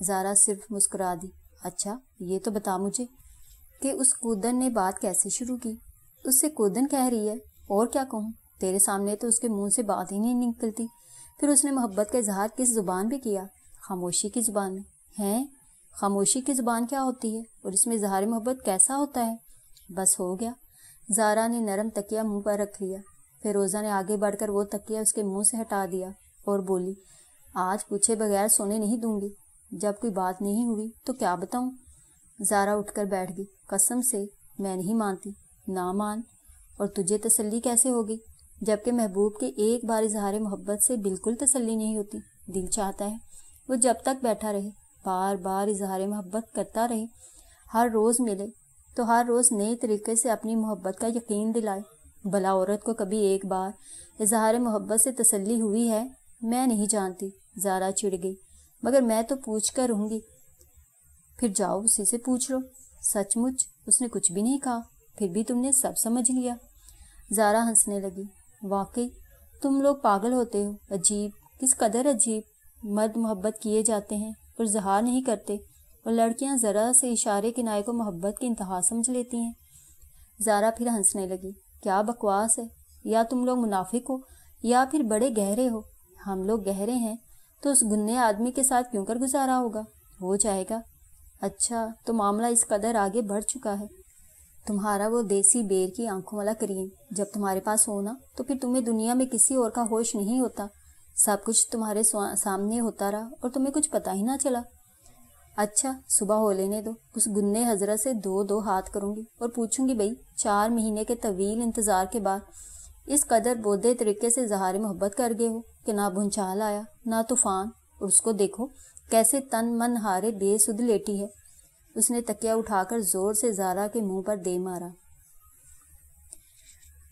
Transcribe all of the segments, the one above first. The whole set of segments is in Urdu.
زارا صرف مسکرا دی۔ اچھا یہ تو بتا مجھے کہ اس کودن نے بات کیسے شروع کی؟ اس سے کودن کہہ رہی ہے، اور کیا کہوں؟ تیرے سامنے تو اس کے منہ سے بات ہی نہیں نکلتی۔ پھر اس نے محبت کا اظہار کس زبان پہ کیا؟ خاموشی کی زبان میں۔ ہیں؟ خاموشی کی زبان کیا ہوتی ہے اور اس میں اظہار محبت کیسا ہوتا ہے؟ بس ہو گیا۔ زارا نے نرم تکیہ منہ پر رکھ لیا۔ فیروزہ نے آگے بڑھ کر وہ تکیہ اس کے منہ سے ہٹا دیا اور بولی، آج پوچھے بغیر سونے نہیں دوں گی۔ جب کوئی بات نہیں ہوئی تو کیا بتاؤں؟ زارا اٹھ کر بیٹھ گئی۔ قسم سے میں نہیں مانتی۔ نہ مان، اور تجھے تسلی کیسے ہوگی جبکہ محبوب کے ایک بار اظہار محبت سے بالکل تسلی نہیں ہوتی؟ دل چاہتا ہے وہ جب تک بیٹھا رہے بار بار اظہار محبت کرتا رہے، ہر روز ملے تو ہر روز نئے طریقے سے اپنی محبت کا یقین دلائے۔ بھلا عورت کو کبھی ایک بار اظہار محبت سے تسلی ہوئی ہے؟ میں نہیں جانتی۔ زارا چڑ گئی، مگر میں تو پوچھ کر رہوں گی۔ پھر جاؤ اسی سے پوچھ لو۔ سچ مچ اس نے کچھ بھی نہیں کہا، پھر بھی تم نے سب سمجھ لیا۔ زارا ہنسنے لگی۔ واقعی تم لوگ پاگل ہوتے ہو۔ عجیب، کس قدر عجیب۔ مرد محبت کیے جاتے ہیں اور اظہار نہیں کرتے، اور لڑکیاں ذرا سے اشارے کنائے کو محبت کی انتہا سمجھ لیتی ہیں۔ زارا پھر ہنسنے لگی۔ کیا بکواس ہے، یا تم لوگ منافق ہو یا پھر بڑے گہرے ہو۔ ہم لوگ گہرے ہیں تو اس گنے آدمی کے ساتھ کیوں کر گزارا ہوگا؟ ہو جائے گا۔ اچھا تو معاملہ اس قدر آگے بڑھ چکا ہے۔ تمہارا وہ دیسی بیر کی آنکھوں والا کریم جب تمہارے پاس ہونا تو پھر تمہیں دنیا میں کسی اور کا ہوش نہیں ہوتا۔ سب کچھ تمہارے سامنے ہوتا رہا اور تمہیں کچھ پتہ ہی نہ چلا۔ اچھا صبح ہو لینے دو، اس گنے حضرت سے دو ہاتھ کروں گی اور پوچھوں گی، بھئی 4 مہینے کے طویل انتظار کے بعد اس قدر بودے طریقے سے اظہار محبت کر گئے ہو کہ نہ بھونچال آیا نہ طوفان، اور اس کو دیکھو کیسے تن من ہارے بے سدھ لیٹی ہے۔ اس نے تکیہ اٹھا کر زور سے زارا کے منہ پر دے مارا۔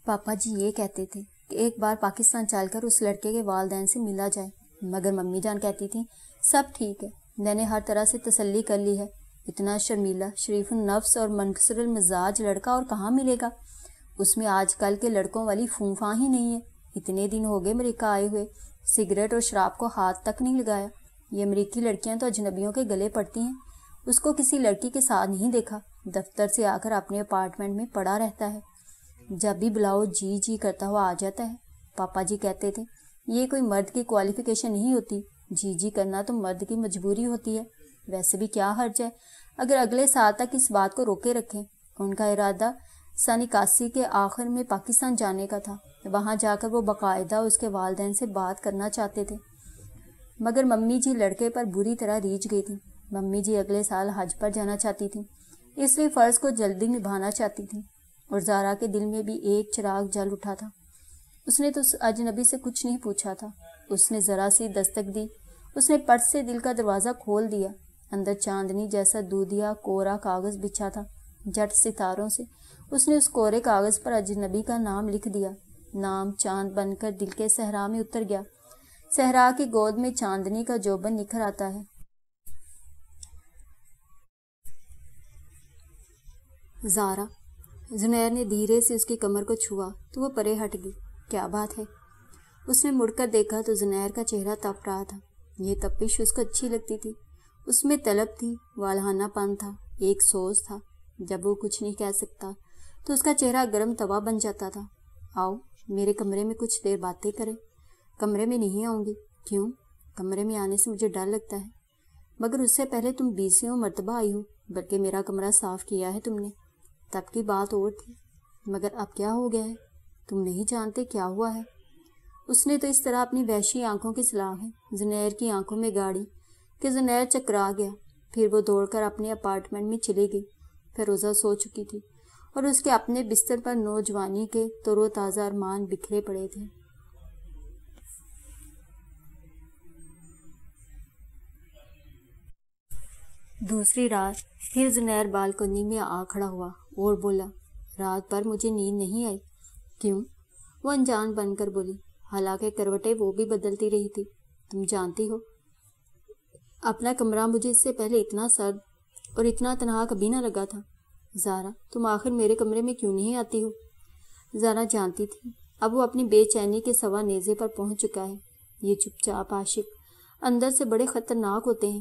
پاپا جی یہ کہتے تھے کہ ایک بار پاکستان چل کر اس لڑکے کے والدین سے ملا جائے، مگر ممی جان کہتی تھیں سب ٹھیک ہے، میں نے ہر طرح سے تسلی کر لی ہے۔ اتنا شرمیلا، شریف النفس اور منکسر المزاج لڑکا اور کہاں ملے گا؟ اس میں آج کل کے لڑکوں والی فونفاں ہی نہیں ہے۔ اتنے دن ہو گئے امریکہ آئے ہوئے، سگریٹ اور شراب کو ہاتھ تک نہیں لگایا۔ یہ امریکی لڑکیاں تو اجنبیوں کے گلے پڑتی ہیں۔ اس کو کسی لڑکی کے ساتھ نہیں دیکھا، دفتر سے آ کر اپنے اپارٹمنٹ میں پڑا رہتا ہے، جب بھی بلاؤ جی کرتا ہوا آ جاتا ہے۔ پاپا جی کہتے تھے یہ کوئی مرد کی کوالیفیکیشن نہیں ہوتی، جی کرنا تو مرد کی مجبوری ہوتی ہے۔ ویسے بھی کیا حرج ہے اگر اگلے سال تک اس بات کو روکے رکھیں۔ ان کا ارادہ سن 81 کے آخر میں پاکستان جانے کا تھا۔ وہاں جا کر وہ باقاعدہ اس کے والدین سے بات کرنا چاہتے تھے، مگر ممی جی لڑکے پر بری طرح ریجھ گئی تھی۔ ممی جی اگلے سال حج پر جانا چاہتی تھیں، اس لیے فرض کو جلدی نبھانا چاہتی تھیں، اور زارا کے دل میں بھی ایک چراغ جل اٹھا تھا۔ اس نے تو اس اجنبی سے کچھ نہیں پوچھا تھا، اس نے ذرا سی دستک دی، اس نے پٹ سے دل کا دروازہ کھول دیا۔ اندر چاندنی جیسا دودھیا کورا کاغذ بچھا تھا، جٹ ستاروں سے اس نے اس کورے کاغذ پر اجنبی کا نام لکھ دیا۔ نام چاند بن کر دل کے صحرا میں اتر گیا۔ صحرا کی گود میں چاندنی کا جوبن نکھر آتا ہے۔ زارا، زنیر نے دھیرے سے اس کی کمر کو چھوا تو وہ پرے ہٹ گئی۔ کیا بات ہے؟ اس نے مڑ کر دیکھا تو زنیر کا چہرہ تپ رہا تھا۔ یہ تپش اس کو اچھی لگتی تھی، اس میں طلب تھی، والہانہ پن تھا، ایک سوز تھا۔ جب وہ کچھ نہیں کہہ سکتا تو اس کا چہرہ گرم توا بن جاتا تھا۔ آؤ میرے کمرے میں کچھ دیر باتیں کریں۔ کمرے میں نہیں آؤں گی۔ کیوں؟ کمرے میں آنے سے مجھے ڈر لگتا ہے۔ مگر اس سے پہلے تم 20 مرتبہ آئی ہو، بلکہ میرا کمرہ صاف کیا ہے تم نے۔ تب کی بات اور تھی، مگر اب کیا ہو گیا ہے؟ تم نہیں جانتے کیا ہوا ہے؟ اس نے تو اس طرح اپنی وحشی آنکھوں کی سلاخیں زنیر کی آنکھوں میں گاڑی کہ زنیر چکرا گیا۔ پھر وہ دوڑ کر اپنے اپارٹمنٹ میں چلی گئی۔ فیروزہ سو چکی تھی اور اس کے اپنے بستر پر نوجوانی کے تر و تازہ ارمان بکھرے پڑے تھے۔ دوسری رات پھر زنیر بالکنی میں آ کھڑا ہوا اور بولا، رات بھر مجھے نیند نہیں آئی۔ کیوں؟ وہ انجان بن کر بولی، حالانکہ کروٹیں وہ بھی بدلتی رہی تھی۔ تم جانتی ہو اپنا کمرہ مجھے اس سے پہلے اتنا سرد اور اتنا تنہا کبھی نہ لگا تھا۔ زارا، تم آخر میرے کمرے میں کیوں نہیں آتی ہو؟ زارا جانتی تھی اب وہ اپنی بے چینی کے سوا نیزے پر پہنچ چکا ہے۔ یہ چپ چاپ عاشق اندر سے بڑے خطرناک ہوتے ہیں۔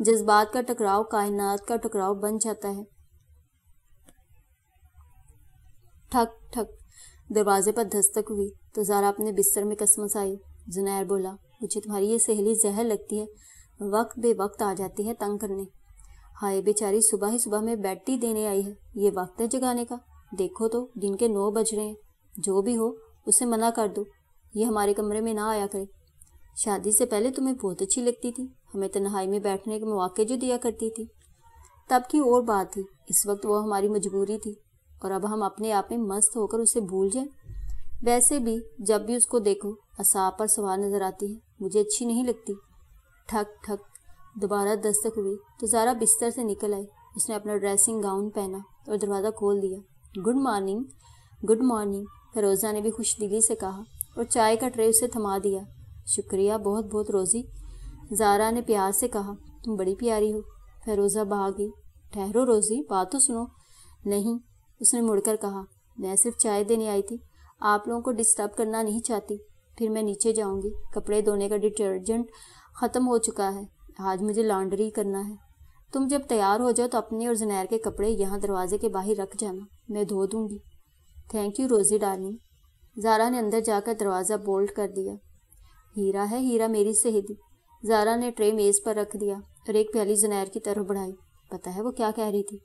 جذبات کا ٹکراؤ کائنات کا ٹکراؤ بن جاتا ہے۔ ٹھک ٹھک دروازے پر دستک ہوئی تو زارا اپنے بستر میں کسمس آئی۔ زنیر بولا، مجھے تمہاری یہ سہیلی زہر لگتی ہے، وقت بے وقت آ جاتی ہے تنگ کرنے۔ ہائے بیچاری صبح ہی صبح میں بیڈ ٹی دینے آئی ہے، یہ وقت ہے جگانے کا؟ دیکھو تو دن کے 9 بج رہے ہیں۔ جو بھی ہو اسے منع کر دو، یہ ہمارے کمرے میں نہ آیا کرے۔ شادی سے پہلے تمہیں بہت اچھی لگتی تھی، ہمیں تنہائی میں بیٹھنے کے مواقع جو دیا کرتی تھی۔ تب کی اور بات تھی، اس وقت وہ ہماری مجبوری تھی، اور اب ہم اپنے آپ میں مست ہو کر اسے بھول جائیں۔ ویسے بھی جب بھی اس کو دیکھو اعصاب پر سوار نظر آتی ہے، مجھے اچھی نہیں لگتی۔ ٹھک ٹھک دوبارہ دستک ہوئی تو زارا بستر سے نکل آئی۔ اس نے اپنا ڈریسنگ گاؤن پہنا اور دروازہ کھول دیا۔ Good morning. Good morning, Firoza نے بھی خوش دلی سے کہا اور چائے کا ٹرے اسے تھما دیا۔ شکریہ بہت بہت روزی، زارا نے پیار سے کہا۔ تم بڑی پیاری ہو۔ فیروزہ بھاگ گئی۔ ٹھہرو روزی، بات تو سنو۔ نہیں، اس نے مڑ کر کہا، میں صرف چائے دینے آئی تھی، آپ لوگوں کو ڈسٹرب کرنا نہیں چاہتی۔ پھر میں نیچے جاؤں گی، کپڑے دھونے کا ڈٹرجنٹ ختم ہو چکا ہے، آج مجھے لانڈری کرنا ہے۔ تم جب تیار ہو جاؤ تو اپنے اور زنیر کے کپڑے یہاں دروازے کے باہر رکھ جانا، میں دھو دوں گی۔ تھینک یو روزی ڈارلنگ۔ زارا نے اندر جا کر دروازہ بولٹ کر دیا۔ ہیرا ہے ہیرا میری سہیلی۔ زارا نے ٹرے میز پر رکھ دیا اور ایک پیالی زنیر کی طرف بڑھائی۔ پتہ ہے وہ کیا کہہ رہی تھی؟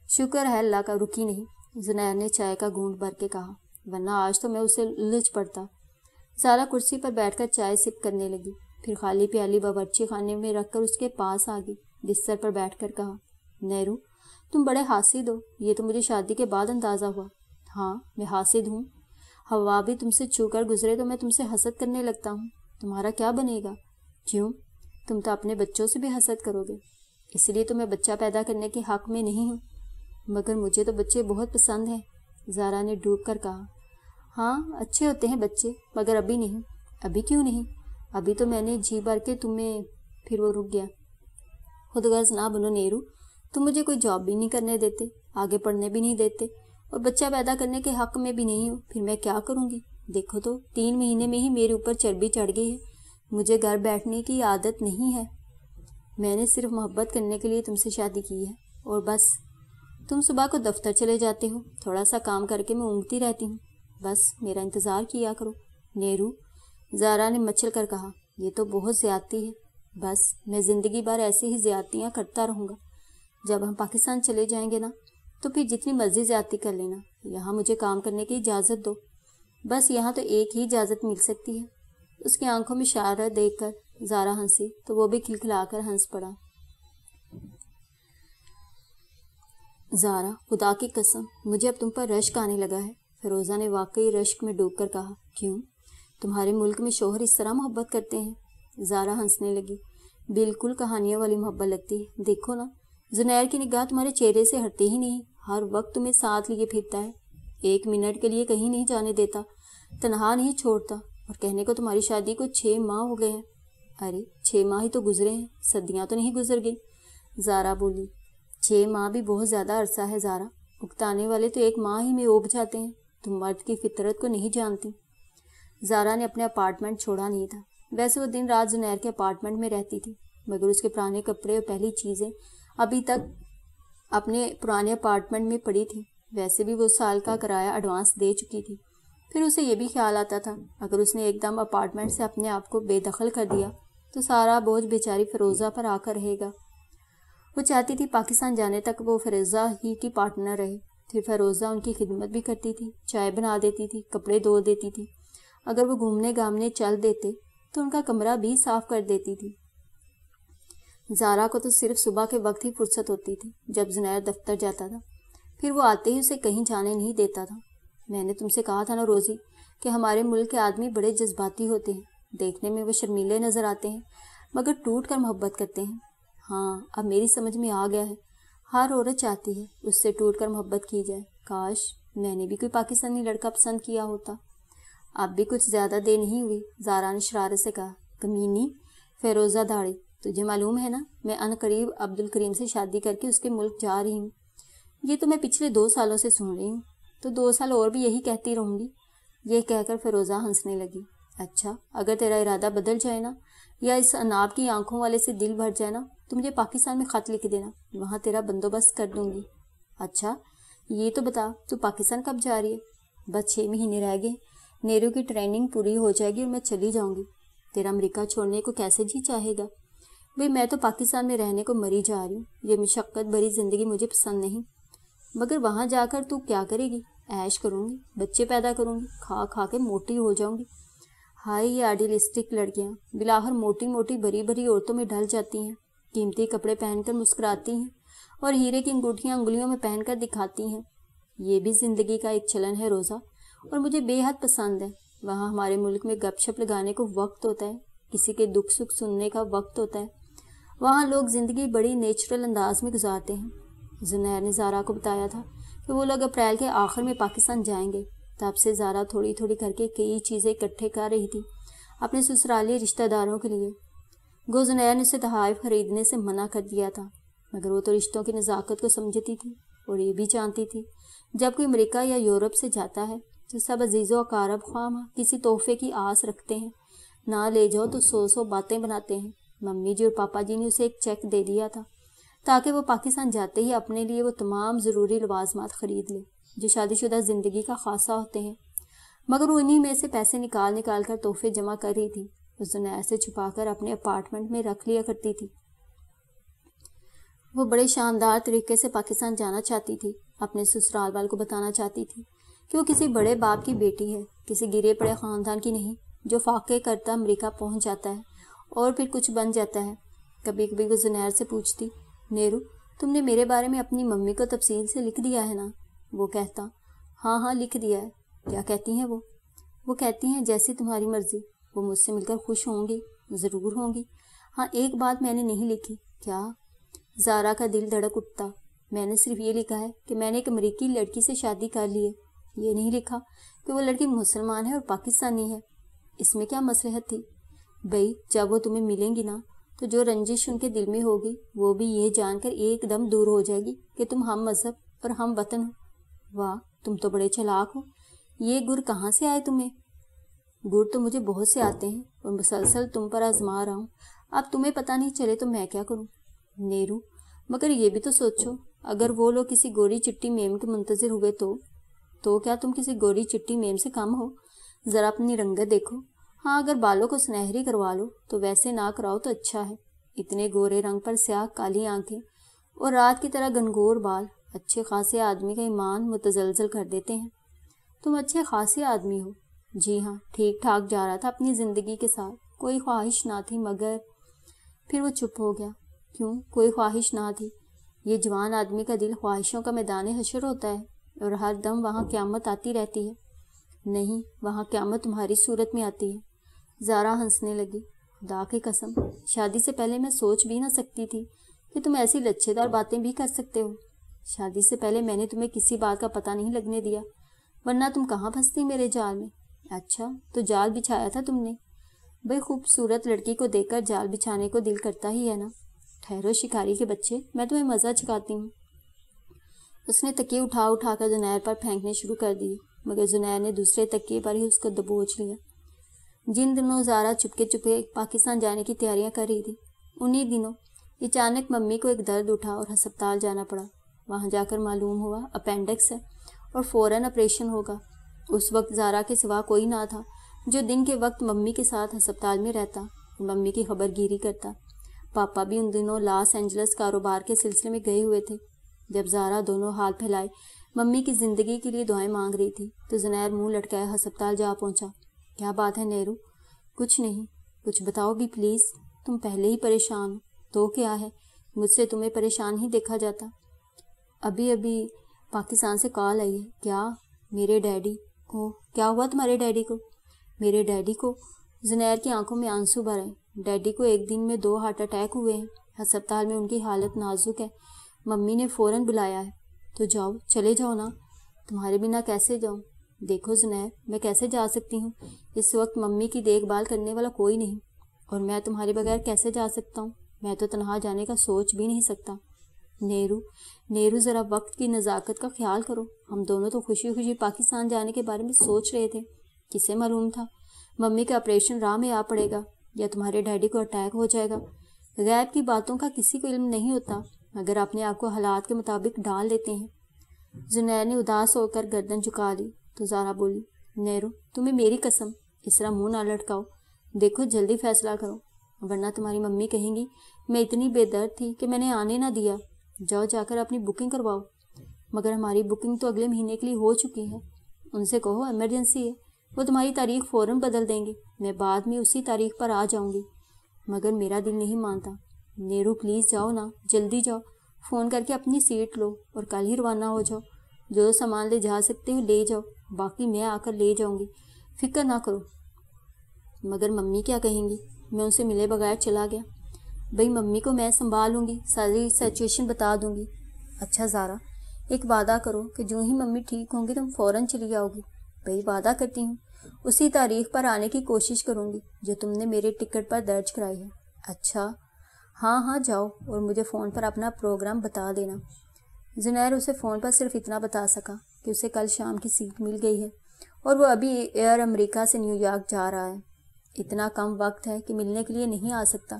شکر ہے اللہ کا رکی نہیں، زنیر نے چائے کا گھونٹ بھر کے کہا، ورنہ آج تو میں اسے الجھ پڑتا۔ زارا کرسی پر بیٹھ کر چائے سپ کرنے لگی، پھر خالی پیالی باورچی خانے میں رکھ کر اس کے پاس آ گئی۔ بستر پر بیٹھ کر کہا، نیرو تم بڑے حاسد ہو، یہ تو مجھے شادی کے بعد اندازہ ہوا۔ ہاں میں حاسد ہوں، ہوا بھی تم سے چھو کر گزرے تو میں تم سے حسد کرنے لگتا ہوں۔ تمہارا کیا بنے گا؟ کیوں؟ تم تو اپنے بچوں سے بھی حسد کرو گے، اس لیے تو میں بچہ پیدا کرنے کے حق میں نہیں ہوں، مگر مجھے تو بچے بہت پسند ہیں، زارا نے ڈوب کر کہا۔ ہاں اچھے ہوتے ہیں بچے، مگر ابھی نہیں۔ ابھی کیوں نہیں؟ ابھی تو میں نے جی بھر کے تمہیں… پھر وہ رک گیا۔ خود غرض نہ بنو نیرو، تم مجھے کوئی جاب بھی نہیں کرنے دیتے، آگے پڑھنے بھی نہیں دیتے، اور بچہ پیدا کرنے کے حق میں بھی نہیں ہو، پھر میں کیا کروں گی؟ دیکھو تو 3 مہینے میں ہی میرے اوپر چربی چڑھ گئی ہے، مجھے گھر بیٹھنے کی عادت نہیں ہے۔ میں نے صرف محبت کرنے کے لیے تم سے شادی کی ہے، اور بس۔ تم صبح کو دفتر چلے جاتے ہو، تھوڑا سا کام کر کے میں اونگتی رہتی ہوں، بس میرا انتظار کیا کرو۔ نیرو، زارا نے مچل کر کہا، یہ تو بہت زیادتی ہے، بس میں زندگی بھر ایسے ہی زیادتیاں کرتا رہوں گا۔ جب ہم پاکستان چلے جائیں گے نا، تو پھر جتنی مرضی زیادتی کر لینا، یہاں مجھے کام کرنے کی اجازت دو، بس یہاں تو ایک ہی اجازت مل سکتی ہے۔ اس کی آنکھوں میں شرارت دیکھ کر زارا ہنسی تو وہ بھی کھلکھلا کر ہنس پڑا۔ زارا خدا کی قسم مجھے اب تم پر رشک آنے لگا ہے، فیروزہ نے واقعی رشک میں ڈوب کر کہا۔ کیوں؟ تمہارے ملک میں شوہر اس طرح محبت کرتے ہیں؟ زارا ہنسنے لگی۔ بالکل کہانیوں والی محبت لگتی ہے، دیکھو نا، زنیر کی نگاہ تمہارے چہرے سے ہٹتی ہی نہیں، ہر وقت تمہیں ساتھ لیے پھرتا ہے، 1 منٹ کے لیے کہیں نہیں جانے دیتا، تنہا نہیں چھوڑتا، اور کہنے کو تمہاری شادی کو 6 ماہ ہو گئے ہیں۔ ارے 6 ماہ ہی تو گزرے ہیں، صدیاں تو نہیں گزر گئی، زارا بولی۔ 6 ماہ بھی بہت زیادہ عرصہ ہے زارا، اکتانے والے تو 1 ماہ ہی میں اوب جاتے ہیں، تم مرد کی فطرت کو نہیں جانتی۔ زارا نے اپنے اپارٹمنٹ چھوڑا نہیں تھا، ویسے وہ دن رات زنیر کے اپارٹمنٹ میں رہتی تھی، مگر اس کے پرانے کپڑے اور پہلی چیزیں ابھی تک اپنے پرانے اپارٹمنٹ میں پڑی تھیں، ویسے بھی وہ سال کا کرایہ ایڈوانس دے چکی تھی۔ پھر اسے یہ بھی خیال آتا تھا اگر اس نے ایک دم اپارٹمنٹ سے اپنے آپ کو بے دخل کر دیا تو سارا بوجھ بیچاری فیروزہ پر آ کر رہے گا۔ وہ چاہتی تھی پاکستان جانے تک وہ فیروزہ ہی کی پارٹنر رہے، پھر فیروزہ ان کی خدمت بھی کرتی تھی، چائے بنا دیتی تھی، کپڑے دھو دیتی تھی، اگر وہ گھومنے گھامنے چل دیتے تو ان کا کمرہ بھی صاف کر دیتی تھی۔ زارا کو تو صرف صبح کے وقت ہی فرصت ہوتی تھی جب زنیر دفتر جاتا تھا، پھر وہ آتے ہی اسے کہیں جانے نہیں دیتا تھا۔ میں نے تم سے کہا تھا نا روزی کہ ہمارے ملک کے آدمی بڑے جذباتی ہوتے ہیں، دیکھنے میں وہ شرمیلے نظر آتے ہیں مگر ٹوٹ کر محبت کرتے ہیں۔ ہاں اب میری سمجھ میں آ گیا ہے، ہر عورت چاہتی ہے اس سے ٹوٹ کر محبت کی جائے، کاش میں نے بھی کوئی پاکستانی لڑکا پسند کیا ہوتا۔ اب بھی کچھ زیادہ دیر نہیں ہوئی، زارا نے شرارت سے کہا، کمینی فیروزہ داڑھی، تجھے معلوم ہے نا میں عنقریب عبدالکریم سے شادی کر کے اس کے ملک جا رہی ہوں۔ یہ تو میں پچھلے 2 سالوں سے سن رہی ہوں، تو 2 سال اور بھی یہی کہتی رہوں گی۔ یہ کہہ کر فیروزہ ہنسنے لگی۔ اچھا اگر تیرا ارادہ بدل جائے نا، یا اس اناب کی آنکھوں والے سے دل بھر جائے نا تو مجھے پاکستان میں خط لکھ دینا، وہاں تیرا بندوبست کر دوں گی۔ اچھا یہ تو بتا تو پاکستان کب جا رہی ہے؟ بس 6 مہینے رہ گئے، نیرو کی ٹریننگ پوری ہو جائے گی اور میں چلی جاؤں گی۔ تیرا امریکہ چھوڑنے کو کیسے جی چاہے گا؟ بھئی میں تو پاکستان میں رہنے کو مری جا رہی ہوں، یہ مشقت بھری زندگی مجھے پسند نہیں۔ مگر وہاں جا کر تو کیا کرے گی؟ عیش کروں گی، بچے پیدا کروں گی، کھا کھا کے موٹی ہو جاؤں گی۔ ہائی یہ آئیڈیلسٹک لڑکیاں بلاخر موٹی موٹی بری بری عورتوں میں ڈھل جاتی ہیں، قیمتی کپڑے پہن کر مسکراتی ہیں اور ہیرے کی انگوٹھیاں انگلیوں میں پہن کر دکھاتی ہیں۔ یہ بھی زندگی کا ایک چلن ہے روزہ، اور مجھے بے حد پسند ہے۔ وہاں ہمارے ملک میں گپ شپ لگانے کو وقت ہوتا ہے، کسی کے دکھ سکھ سننے کا وقت ہوتا ہے۔ وہاں لوگ زندگی بڑی نیچرل انداز میں گزارتے ہیں۔ زنیر نے زارا کو بتایا تھا کہ وہ لوگ اپریل کے آخر میں پاکستان جائیں گے۔ تب سے زارا تھوڑی تھوڑی کر کے کئی چیزیں اکٹھے کر رہی تھی اپنے سسرالی رشتہ داروں کے لیے۔ گو زنیر نے اسے تحائف خریدنے سے منع کر دیا تھا، مگر وہ تو رشتوں کی نزاکت کو سمجھتی تھی اور یہ بھی جانتی تھی جب کوئی امریکہ یا یورپ سے جاتا ہے تو سب عزیز و اقارب خواہ کسی تحفے کی آس رکھتے ہیں، نہ لے جاؤ تو 100 باتیں بناتے ہیں۔ ممی جی اور پاپا جی نے اسے ایک چیک دے دیا تھا تاکہ وہ پاکستان جاتے ہی اپنے لیے وہ تمام ضروری لوازمات خرید لے جو شادی شدہ زندگی کا خاصہ ہوتے ہیں، مگر وہ انہی میں سے پیسے نکال نکال کر تحفے جمع کر رہی تھی، اس زنیر سے چھپا کر اپنے اپارٹمنٹ میں رکھ لیا کرتی تھی۔ وہ بڑے شاندار طریقے سے پاکستان جانا چاہتی تھی، اپنے سسرال والوں کو بتانا چاہتی تھی کہ وہ کسی بڑے باپ کی بیٹی ہے، کسی گرے پڑے خاندان کی نہیں جو فاقے کرتا امریکہ پہنچ جاتا ہے اور پھر کچھ بن جاتا ہے۔ کبھی کبھی وہ زنیر سے پوچھتی، نیرو تم نے میرے بارے میں اپنی ممی کو تفصیل سے لکھ دیا ہے نا؟ وہ کہتا، ہاں ہاں لکھ دیا ہے۔ کیا کہتی ہیں وہ کہتی ہیں جیسی تمہاری مرضی، وہ مجھ سے مل کر خوش ہوں گی، ضرور ہوں گی۔ ہاں ایک بات میں نے نہیں لکھی۔ کیا؟ زارا کا دل دھڑک اٹھتا۔ میں نے صرف یہ لکھا ہے کہ میں نے ایک امریکی لڑکی سے شادی کر لی ہے، یہ نہیں لکھا کہ وہ لڑکی مسلمان ہے اور پاکستانی ہے۔ اس میں کیا مصلحت تھی؟ بھئی جب وہ تمہیں ملیں گی نا تو جو رنجش ان کے دل میں ہوگی وہ بھی یہ جان کر ایک دم دور ہو جائے گی کہ تم ہم مذہب اور ہم وطن ہو۔ واہ تم تو بڑے چلاک ہو، یہ گر کہاں سے آئے تمہیں؟ گر تو مجھے بہت سے آتے ہیں اور مسلسل تم پر آزما رہا ہوں، اب تمہیں پتہ نہیں چلے تو میں کیا کروں؟ نیرو مگر یہ بھی تو سوچو، اگر وہ لوگ کسی گوری چٹی میم کے منتظر ہوئے تو کیا تم کسی گوری چٹی میم سے کم ہو؟ ذرا اپنی رنگت دیکھو۔ ہاں اگر بالوں کو سنہری کروا لو تو ویسے نہ کراؤ تو اچھا ہے، اتنے گورے رنگ پر سیاہ کالی آنکھیں اور رات کی طرح گنگور بال اچھے خاصے آدمی کا ایمان متزلزل کر دیتے ہیں۔ تم اچھے خاصے آدمی ہو۔ جی ہاں ٹھیک ٹھاک جا رہا تھا اپنی زندگی کے ساتھ، کوئی خواہش نہ تھی مگر… پھر وہ چپ ہو گیا۔ کیوں کوئی خواہش نہ تھی؟ یہ جوان آدمی کا دل خواہشوں کا میدان حشر ہوتا ہے اور ہر دم وہاں قیامت آتی رہتی ہے۔ نہیں وہاں قیامت تمہاری صورت میں آتی ہے۔ زارا ہنسنے لگی۔ خدا کی قسم شادی سے پہلے میں سوچ بھی نہ سکتی تھی کہ تم ایسی لچھے دار باتیں بھی کر سکتے ہو۔ شادی سے پہلے میں نے تمہیں کسی بات کا پتہ نہیں لگنے دیا، ورنہ تم کہاں پھنستی میرے جال میں۔ اچھا تو جال بچھایا تھا تم نے؟ بھئی خوبصورت لڑکی کو دیکھ کر جال بچھانے کو دل کرتا ہی ہے نا۔ ٹھہرو شکاری کے بچے، میں تمہیں مزہ چکھاتی ہوں۔ اس نے تکیے اٹھا اٹھا کر زنیر پر پھینکنے شروع کر دیے، مگر زنیر نے دوسرے تکیے پر ہی اس کو دبوچ لیا۔ جن دنوں زارا چپکے چپکے پاکستان جانے کی تیاریاں کر رہی تھی، انہی دنوں اچانک ممی کو ایک درد اٹھا اور ہسپتال جانا پڑا۔ وہاں جا کر معلوم ہوا اپینڈکس ہے اور فوراً آپریشن ہوگا۔ اس وقت زارا کے سوا کوئی نہ تھا جو دن کے وقت ممی کے ساتھ ہسپتال میں رہتا اور ممی کی خبر گیری کرتا۔ پاپا بھی ان دنوں لاس اینجلس کاروبار کے سلسلے میں گئے ہوئے تھے۔ جب زارا دونوں ہاتھ پھیلائے ممی کی زندگی کے لیے دعائیں مانگ رہی تھی تو زنیر منہ لٹکائے ہسپتال جا پہنچا۔ کیا بات ہے نیرو؟ کچھ نہیں، کچھ بتاؤ بھی پلیز، تم پہلے ہی پریشان ہو تو کیا ہے، مجھ سے تمہیں پریشان ہی دیکھا جاتا۔ ابھی پاکستان سے کال آئی ہے۔ کیا؟ میرے ڈیڈی کو؟ کیا ہوا تمہارے ڈیڈی کو؟ میرے ڈیڈی کو؟ زنیر کی آنکھوں میں آنسو بھر آئے۔ ڈیڈی کو ایک دن میں 2 ہارٹ اٹیک ہوئے ہیں، ہسپتال میں ان کی حالت نازک ہے، ممی نے فوراً بلایا ہے۔ تو جاؤ، چلے جاؤ نا۔ تمہارے بنا کیسے جاؤں؟ دیکھو زنیر میں کیسے جا سکتی ہوں، اس وقت ممی کی دیکھ بھال کرنے والا کوئی نہیں، اور میں تمہارے بغیر کیسے جا سکتا ہوں؟ میں تو تنہا جانے کا سوچ بھی نہیں سکتا۔ نیرو ذرا وقت کی نزاکت کا خیال کرو، ہم دونوں تو خوشی خوشی پاکستان جانے کے بارے میں سوچ رہے تھے، کسے معلوم تھا ممی کا آپریشن راہ میں آ پڑے گا۔ یا تمہارے ڈیڈی کو اٹیک ہو جائے گا۔ غیب کی باتوں کا کسی کو علم نہیں ہوتا مگر اپنے آپ کو حالات کے مطابق ڈال لیتے ہیں۔ زنیر نے اداس ہو کر گردن جھکا لی تو زارا بولی، نیرو تمہیں میری قسم اس طرح منہ نہ لٹکاؤ، دیکھو جلدی فیصلہ کرو ورنہ تمہاری ممی کہیں گی میں اتنی بے درد تھی کہ میں نے آنے نہ دیا۔ جاؤ جا کر اپنی بکنگ کرواؤ۔ مگر ہماری بکنگ تو اگلے مہینے کے لیے ہو چکی ہے۔ ان سے کہو ایمرجنسی ہے، وہ تمہاری تاریخ فوراً بدل دیں گے، میں بعد میں اسی تاریخ پر آ جاؤں گی۔ مگر میرا دل نہیں مانتا۔ نیرو پلیز جاؤ نا، جلدی جاؤ، فون کر کے اپنی سیٹ لو اور کل ہی روانہ ہو جاؤ۔ جو سامان لے جا سکتے ہو لے جاؤ، باقی میں آ کر لے جاؤں گی، فکر نہ کرو۔ مگر ممی کیا کہیں گی؟ میں ان سے ملے بغیر چلا گیا۔ بھئی ممی کو میں سنبھالوں گی، ساری سچویشن بتا دوں گی۔ اچھا زارا، ایک وعدہ کرو کہ جو ہی ممی ٹھیک ہوں گی تم فوراً چلی جاؤ گی۔ بھئی وعدہ کرتی ہوں، اسی تاریخ پر آنے کی کوشش کروں گی جو تم نے میرے ٹکٹ پر درج کرائی ہے۔ اچھا ہاں ہاں جاؤ اور مجھے فون پر اپنا پروگرام بتا دینا۔ زنیر اسے فون پر صرف اتنا بتا سکا کہ اسے کل شام کی سیٹ مل گئی ہے اور وہ ابھی ایئر امریکہ سے نیو یارک جا رہا ہے۔ اتنا کم وقت ہے کہ ملنے کے لیے نہیں آ سکتا۔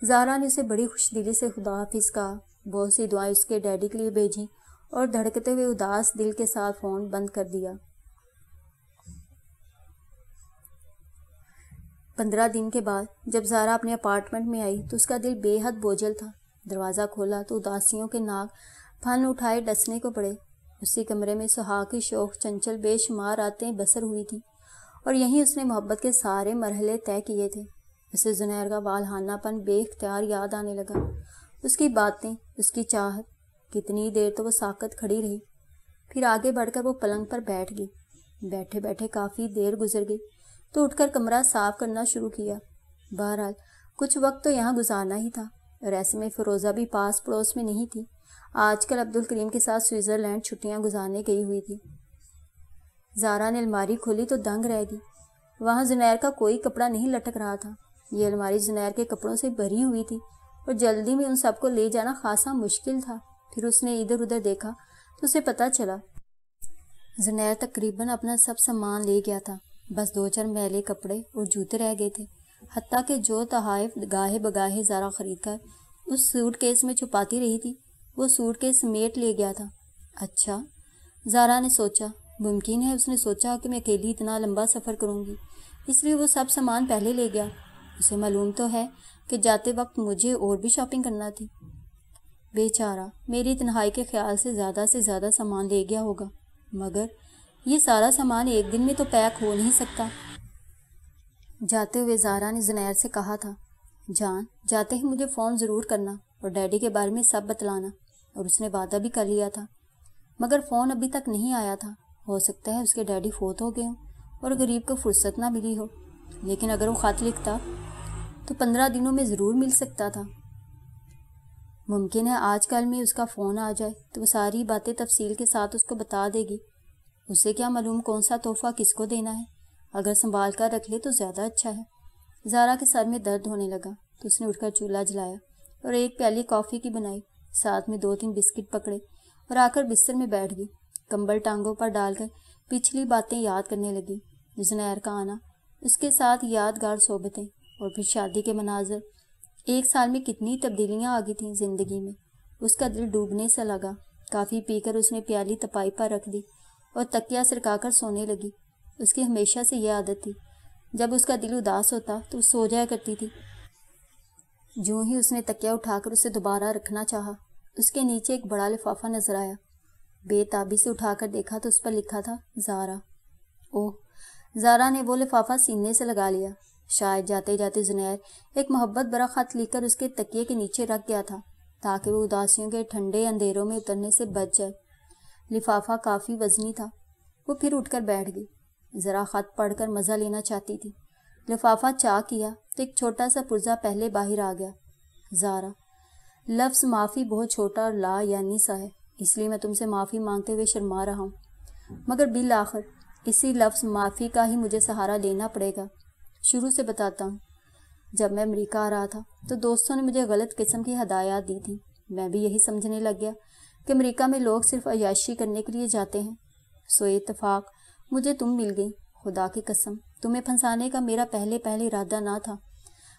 زارا نے اسے بڑی خوش دلی سے خدا حافظ کہا، بہت سی دعائیں اس کے ڈیڈی کے لیے بھیجیں اور دھڑکتے ہوئے اداس دل کے ساتھ فون بند کر دیا۔ 15 دن کے بعد جب زارا اپنے اپارٹمنٹ میں آئی تو اس کا دل بے حد بوجھل تھا۔ دروازہ کھولا تو اداسیوں کے ناگ پھن اٹھائے ڈسنے کو پڑے۔ اسی کمرے میں سہاگ کی شوخ چنچل بے شمار راتیں بسر ہوئی تھیں اور یہیں اس نے محبت کے سارے مرحلے طے کیے تھے۔ اسے زنیر کا والہانہ پن بے اختیار یاد آنے لگا، اس کی باتیں، اس کی چاہت۔ کتنی دیر تو وہ ساکت کھڑی رہی، پھر آگے بڑھ کر وہ پلنگ پر بیٹھ گئی۔ بیٹھے بیٹھے کافی دیر گزر گئی تو اٹھ کر کمرہ صاف کرنا شروع کیا۔ بہرحال کچھ وقت تو یہاں گزارنا ہی تھا اور ایسے میں فیروزہ بھی پاس پڑوس میں نہیں تھی۔ آج کل عبدالکریم کے ساتھ سوئٹزرلینڈ چھٹیاں گزارنے گئی ہوئی تھی۔ زارا نے الماری کھولی تو دنگ رہ گئی۔ وہاں زنیر کا کوئی کپڑا نہیں لٹک رہا تھا۔ یہ الماری زنیر کے کپڑوں سے بھری ہوئی تھی اور جلدی میں ان سب کو لے جانا خاصا مشکل تھا۔ پھر اس نے ادھر ادھر دیکھا تو اسے پتہ چلا زنیر تقریباً اپنا سب سامان لے گیا تھا، بس 2-4 میلے کپڑے اور جوتے رہ گئے تھے، حتیٰ کہ جو تحائف گاہے بگاہے زارا خرید کر اس سوٹ کیس میں چھپاتی رہی تھی وہ سوٹ کیس سمیٹ لے گیا تھا۔ اچھا، زارا نے سوچا، ممکن ہے اس نے سوچا کہ میں اکیلی اتنا لمبا سفر کروں گی، اس لیے وہ سب سامان پہلے لے گیا۔ اسے معلوم تو ہے کہ جاتے وقت مجھے اور بھی شاپنگ کرنا تھی۔ بیچارہ میری تنہائی کے خیال سے زیادہ سامان لے گیا ہوگا، مگر یہ سارا سامان ایک دن میں تو پیک ہو نہیں سکتا۔ جاتے ہوئے زارا نے زنیر سے کہا تھا، جان جاتے ہی مجھے فون ضرور کرنا اور ڈیڈی کے بارے میں سب بتلانا، اور اس نے وعدہ بھی کر لیا تھا۔ مگر فون ابھی تک نہیں آیا تھا، ہو سکتا ہے اس کے ڈیڈی فوت ہو گئے ہوں اور غریب کو فرصت نہ ملی ہو، لیکن اگر وہ خط لکھتا تو 15 دنوں میں ضرور مل سکتا تھا۔ ممکن ہے آج کل میں اس کا فون آ جائے تو وہ ساری باتیں تفصیل کے ساتھ اس کو بتا دے گی۔ اسے کیا معلوم کون سا تحفہ کس کو دینا ہے، اگر سنبھال کر رکھ لے تو زیادہ اچھا ہے۔ زارا کے سر میں درد ہونے لگا تو اس نے اٹھ کر چولہا جلایا اور ایک پیالی کافی کی بنائی، ساتھ میں 2-3 بسکٹ پکڑے اور آ کر بستر میں بیٹھ گئی۔ کمبل ٹانگوں پر ڈال کر پچھلی باتیں یاد کرنے لگی، زنیر کا آنا، اس کے ساتھ یادگار صحبتیں اور پھر شادی کے مناظر۔ 1 سال میں کتنی تبدیلیاں آ گئی تھیں زندگی میں۔ اس کا دل ڈوبنے سے لگا۔ کافی پی کر اس نے پیالی تپائی پر رکھ دی اور تکیا سرکا کر سونے لگی۔ اس کی ہمیشہ سے یہ عادت تھی، جب اس کا دل اداس ہوتا تو وہ سو جایا کرتی تھی۔ جوں ہی اس نے تکیا اٹھا کر اسے دوبارہ رکھنا چاہا، اس کے نیچے ایک بڑا لفافہ نظر آیا۔ بے تابی سے اٹھا کر دیکھا تو اس پر لکھا تھا زارا۔ اوہ! زارا نے وہ لفافہ سینے سے لگا لیا۔ شاید جاتے جاتے زنیر ایک محبت بھرا خط لکھ کر اس کے تکیے کے نیچے رکھ گیا تھا تاکہ وہ اداسیوں کے ٹھنڈے اندھیروں میں اترنے سے بچ جائے۔ لفافہ کافی وزنی تھا۔ وہ پھر اٹھ کر بیٹھ گئی، ذرا خط پڑھ کر مزہ لینا چاہتی تھی۔ لفافہ چاک کیا تو ایک چھوٹا سا پرزہ پہلے باہر آ گیا۔ زارا، لفظ معافی بہت چھوٹا اور لا یعنی سا ہے، اس لیے میں تم سے معافی مانگتے ہوئے شرما رہا ہوں، مگر بالآخر اسی لفظ معافی کا ہی مجھے سہارا لینا پڑے گا۔ شروع سے بتاتا ہوں، جب میں امریکہ آ رہا تھا تو دوستوں نے مجھے غلط قسم کی ہدایات دی تھی۔ میں بھی یہی سمجھنے لگ گیا کہ امریکہ میں لوگ صرف عیاشی کرنے کے لیے جاتے ہیں۔ سو اتفاق مجھے تم مل گئی۔ خدا کی قسم، تمہیں پھنسانے کا میرا پہلے ارادہ نہ تھا،